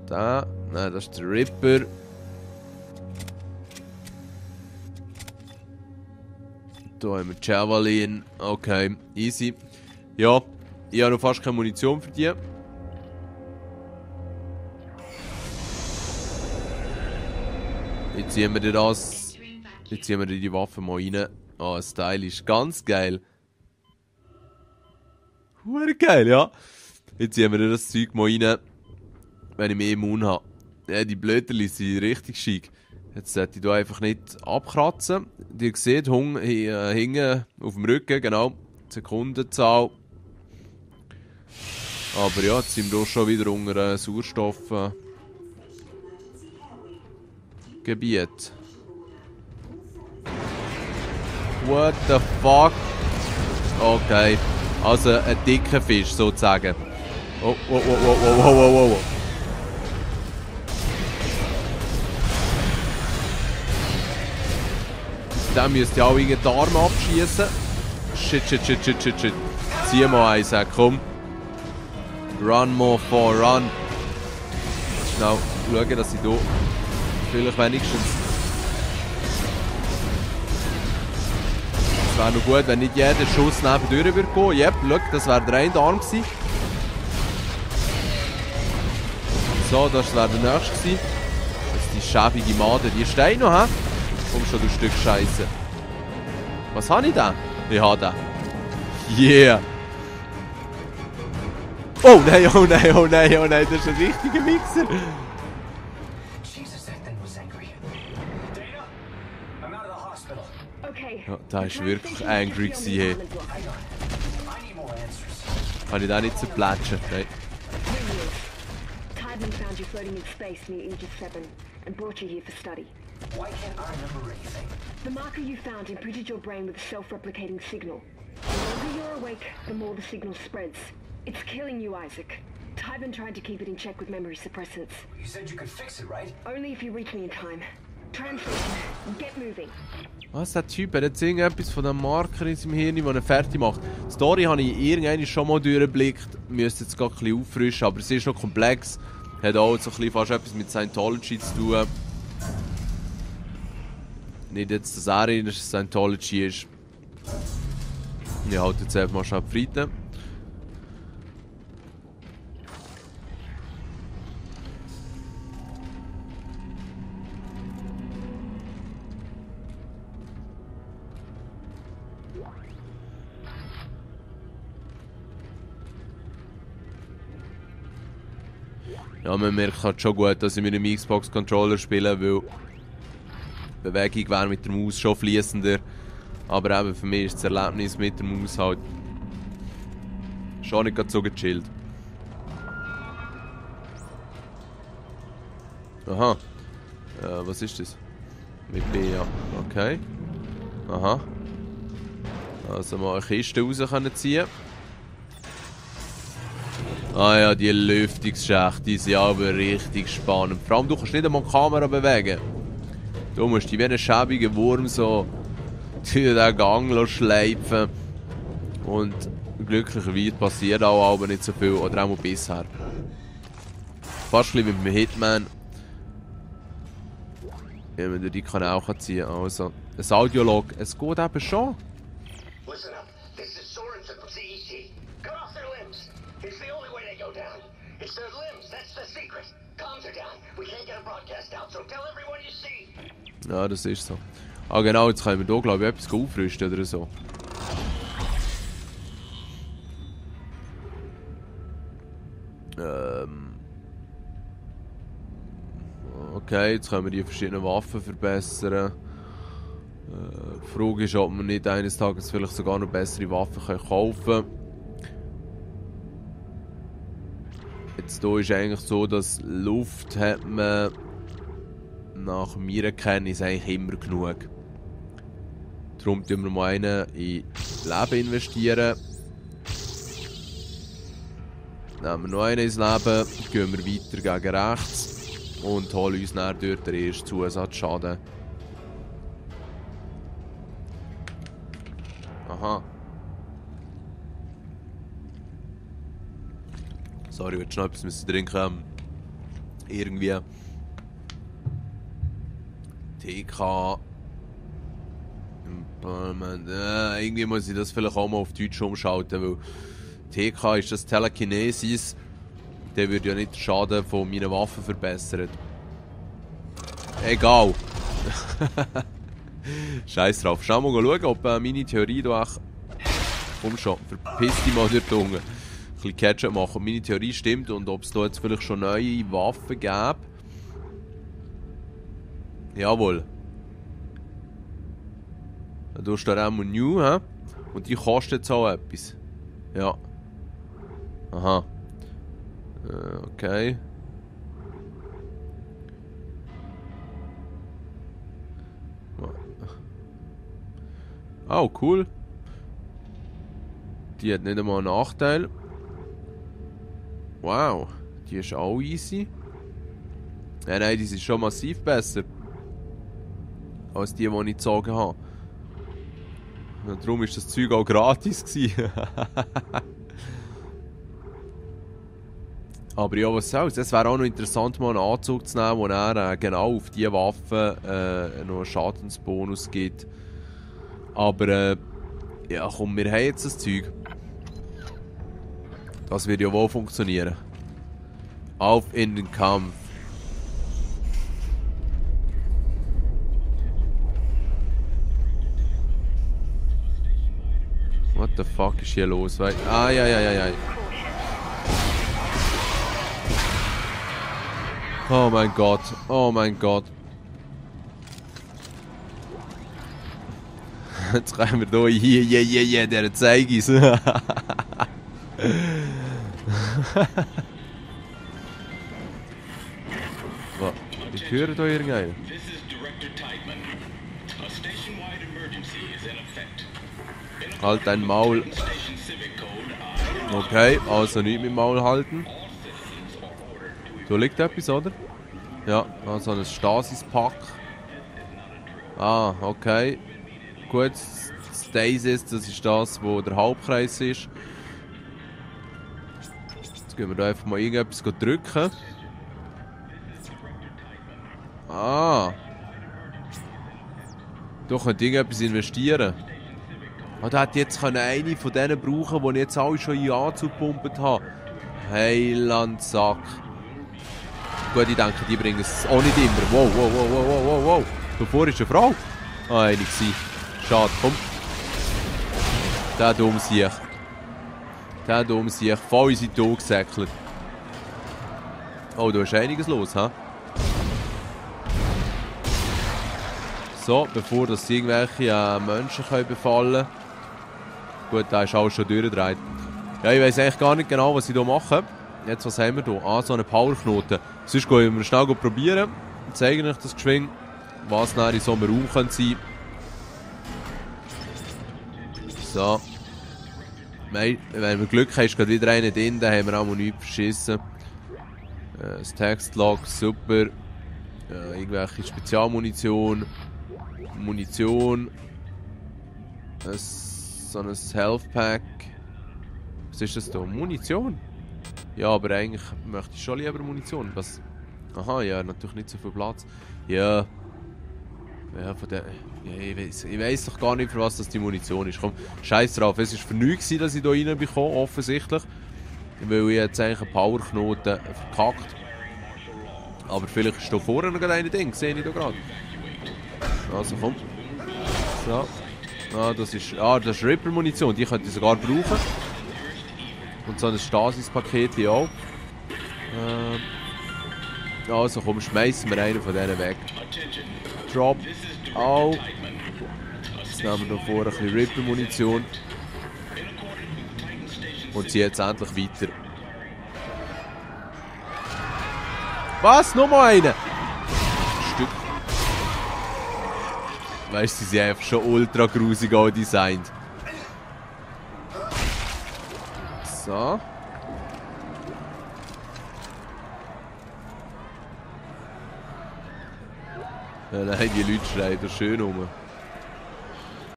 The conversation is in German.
Da. Nein, das ist der Ripper. Da haben wir Javelin. Okay, easy. Ja, ich habe noch fast keine Munition für die. Jetzt ziehen wir das. Jetzt ziehen wir die Waffe mal rein. Ah, stylisch. Ganz geil. Hure geil, ja. Jetzt ziehen wir das Zeug mal rein, wenn ich mehr Immun habe. Ja, die Blöterli sind richtig schick. Jetzt sollte ich hier einfach nicht abkratzen. Ihr seht, hinten auf dem Rücken, genau, Sekundenzahl. Aber ja, jetzt sind wir auch schon wieder unter Sauerstoffgebiet. What the fuck? Okay, also ein dicker Fisch sozusagen. Oh, oh, oh, oh, oh, oh, oh, oh. Dann müsst ihr auch irgendwie die Arme abschießen. Shit, shit, shit, shit, shit, shit. Zieh mal eins, komm. Run more for run. Schnell schauen, dass ich hier vielleicht wenigstens. Es wäre noch gut, wenn nicht jeder Schuss nebendurch würde gehen. Yep, schau, das wäre der eine Arm gewesen. So, das wäre der nächste gewesen. Das ist die schäbige Made. Die Steine noch, hä? Komm schon, du Stück Scheiße. Was habe ich da? Ich habe da. Yeah. Oh nein, oh nein, oh nein, oh nein, das ist ein richtiger Mixer. Ja, da ist wirklich angry gewesen. Kann ich da nicht zerplätschen? Nein. Tideman found you floating in space near Aegis 7 and brought you here for study. Why can't I remember anything? The marker you found imprinted your brain with a self-replicating signal. The longer you're awake, the more the signal spreads. It's killing you, Isaac. Tideman tried to keep it in check with memory suppressants. You said you could fix it, right? Only if you reach me in time. Translate. Get moving. Was, der Typ, er hat irgendetwas von dem Marker in seinem Hirn, der ihn fertig macht. Die Story habe ich irgendwann schon mal durchgeblickt. Müsste jetzt gerade ein bisschen auffrischen, aber es ist noch komplex. Hat auch so ein bisschen fast etwas mit Scientology zu tun. Nicht jetzt, dass er in Scientology ist. Ich halte jetzt einfach mal schnell die Frieden. Ja, man merkt halt schon gut, dass ich mit einem Xbox-Controller spiele, weil die Bewegung wäre mit der Maus schon fließender. Aber eben für mich ist das Erlebnis mit der Maus halt schon nicht gerade so gechillt. Aha. Was ist das? Mit B, ja. Okay. Aha. Also mal eine Kiste raus können ziehen. Ah ja, die Lüftungsschächte, die sind aber richtig spannend. Vor allem, du kannst nicht einmal die Kamera bewegen. Du musst dich wie ein schäbiger Wurm so durch den Gang schleifen. Und glücklicherweise passiert auch aber nicht so viel, oder auch mal bisher. Fast ein bisschen mit dem Hitman. Wenn man durch die Kanäle ziehen kann. Also, ein Audiolog, es geht eben schon. Listen up. This is Sorensen from CEC. Cut off their limbs. It's the only way they go down. It's their limbs. That's the secret. Comms are down. We can't get a broadcast out, so tell everyone you see. Ja, das ist so. Ah genau, jetzt können wir hier glaube ich etwas aufrüsten oder so. Okay, jetzt können wir die verschiedenen Waffen verbessern. Die Frage ist, ob wir nicht eines Tages vielleicht sogar noch bessere Waffen kaufen können. Jetzt hier ist eigentlich so, dass Luft hat man nach meiner Kenntnis eigentlich immer genug. Darum tun wir mal einen in Leben investieren. Nehmen wir noch einen ins Leben, gehen wir weiter gegen rechts und holen uns dann dort den ersten Zusatzschaden. Aha. Sorry, willst du noch etwas trinken? Irgendwie. TK. Irgendwie muss ich das vielleicht auch mal auf Deutsch umschalten, weil TK ist das Telekinesis. Der würde ja nicht den Schaden von meinen Waffen verbessern. Egal. Scheiß drauf. Schau mal schauen, ob meine Theorie da echt... Komm schon, verpiss dich mal dort unten. Ein bisschen Ketchup machen, ob meine Theorie stimmt und ob es da jetzt vielleicht schon neue Waffen gäbe. Jawohl. Da steht auch mal New, hä? Und die kostet jetzt auch etwas. Ja. Aha. Okay. Oh, cool. Die hat nicht einmal einen Nachteil. Wow. Die ist auch easy. Nein, die sind schon massiv besser. Als die ich gezogen habe. Und darum war das Zeug auch gratis. Aber ja, was soll's. Es wäre auch noch interessant, mal einen Anzug zu nehmen, der dann genau auf diese Waffe noch einen Schadensbonus gibt. Aber ja, komm, wir haben jetzt das Zeug. Das wird ja wohl funktionieren. Auf in den Kampf. What the fuck ist hier los? Ah, ja. Oh mein Gott, oh mein Gott. Jetzt können wir hier, der zeig ich's. So, ich höre da irgendeinen. Halt dein Maul. Okay, also nicht mit dem Maul halten. Da liegt etwas, oder? Ja, also ein Stasis-Pack. Ah, okay. Gut, Stasis, das ist das, wo der Halbkreis ist. Jetzt gehen wir da einfach mal irgendetwas drücken. Ah. Da könnte irgendetwas investieren. Ah, da hätte jetzt eine von denen brauchen, die ich jetzt alle schon in angepumpt habe. Heilandsack. Gut, ich denke, die bringen es auch nicht immer. Wow. Davor ist eine Frau. Ah, eine gewesen. Schade, komm. Der dumme Sieg. Voll in seinen Tod gesäckelt. Oh, da ist einiges los, hä? So, bevor das irgendwelche Menschen befallen können. Gut, da ist alles schon durchgedreht. Ja, ich weiss eigentlich gar nicht genau, was ich hier mache. Jetzt, was haben wir hier? Ah, so einen Powerknoten. Sonst gehen wir schnell probieren. Zeigen euch das geschwind, was nachher in so einem Raum sein könnte. So. Wenn wir Glück haben, ist gerade wieder einer drin, dann haben wir auch mal nichts verschissen. Das Textlog, super. Irgendwelche Spezialmunition. Munition. So ein Health Pack. Was ist das da? Munition? Ja, aber eigentlich möchte ich schon lieber Munition. Was? Aha, ja, natürlich nicht so viel Platz. Ja. Ja, von der. Ja, ich weiss doch gar nicht, für was das die Munition ist. Komm, scheiß drauf. Es war für nichts, dass ich hier reinbekomme, offensichtlich. Weil ich jetzt eigentlich einen Powerknoten verkackt. Aber vielleicht ist da vorne noch ein Ding, sehe ich da gerade. Also komm. So. Ah, das ist Ripper-Munition, die könnte ich sogar brauchen. Und so ein Stasis-Paket hier auch. Also komm, schmeißen wir einen von denen weg. Drop. Au. Jetzt nehmen wir noch vor ein bisschen Ripper-Munition. Und ziehen jetzt endlich weiter. Was? Nochmal einen? Stück. Weißt du, sie sind einfach schon ultra grusig auch designt. So. Ja, nein, die Leute schreien da schön rum.